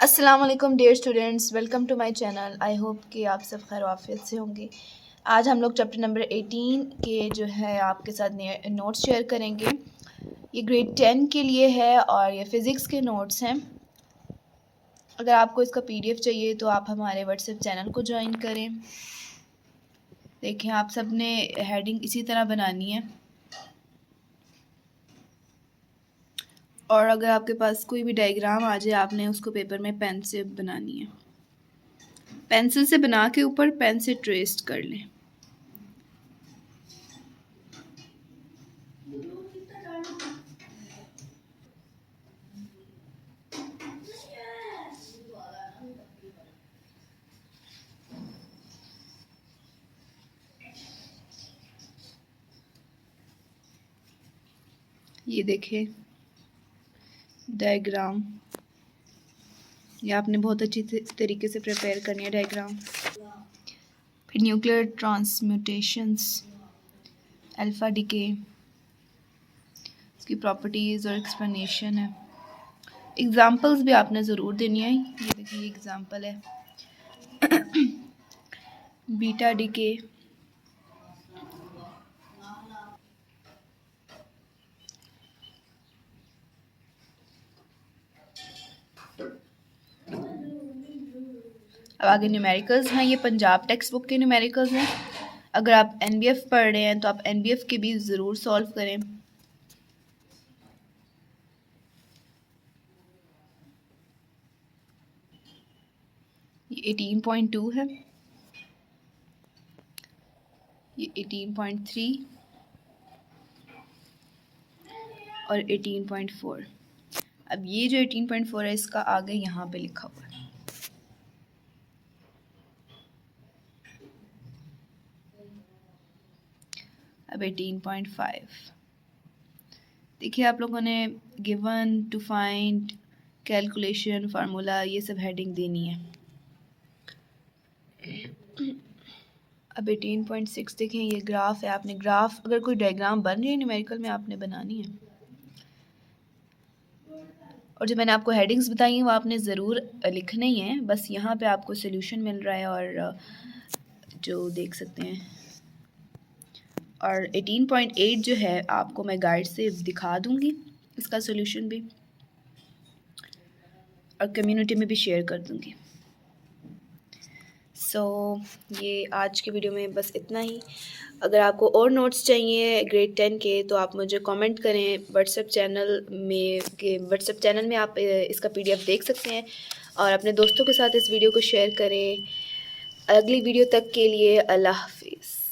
अस्सलाम वालेकुम dear students, welcome to my channel. I hope कि आप सब खैर आफियत से होंगे। आज हम लोग चैप्टर नंबर 18 के जो है आपके साथ नोट्स शेयर करेंगे। ये ग्रेड 10 के लिए है और ये फ़िज़िक्स के नोट्स हैं। अगर आपको इसका PDF चाहिए तो आप हमारे व्हाट्सएप चैनल को ज्वाइन करें। देखें, आप सब ने हेडिंग इसी तरह बनानी है और अगर आपके पास कोई भी डायग्राम आ जाए आपने उसको पेपर में पेन से बनानी है। पेंसिल से बना के ऊपर पेन से ट्रेस कर लें। ये देखें डायग्राम, ये आपने बहुत अच्छी तरीके से प्रिपेयर करनी है डायग्राम। फिर न्यूक्लियर ट्रांसम्यूटेशंस, अल्फ़ा डिके, इसकी प्रॉपर्टीज़ और एक्सप्लेनेशन है। एग्जांपल्स भी आपने ज़रूर देनी है। ये देखिए एग्जांपल है बीटा डिके, अब आगे न्यूमेरिकल्स हैं। ये पंजाब टेक्स्ट बुक के न्यूमेरिकल्स हैं। अगर आप NBF पढ़ रहे हैं तो आप NBF के भी ज़रूर सॉल्व करें। ये 18.2 है, ये 18.3 और 18.4। अब ये जो 18.4 है इसका आगे यहाँ पे लिखा हुआ है। अब 18.5 देखिए, आप लोगों ने given, to find, calculation, formula, ये सब हेडिंग देनी है। अब 18.6 देखें, ये ग्राफ है। आपने ग्राफ, अगर कोई डायग्राम बन रही है न्यूमेरिकल में, आपने बनानी है। और जो मैंने आपको हेडिंग्स बताई हैं वो आपने ज़रूर लिखना ही है। बस यहाँ पे आपको सोल्यूशन मिल रहा है और जो देख सकते हैं। और 18.8 जो है आपको मैं गाइड से दिखा दूँगी, इसका सोल्यूशन भी, और कम्युनिटी में भी शेयर कर दूँगी। ये आज के वीडियो में बस इतना ही। अगर आपको और नोट्स चाहिए ग्रेड 10 के तो आप मुझे कमेंट करें व्हाट्सएप चैनल में आप इसका PDF देख सकते हैं और अपने दोस्तों के साथ इस वीडियो को शेयर करें। अगली वीडियो तक के लिए अल्लाह हाफिज़।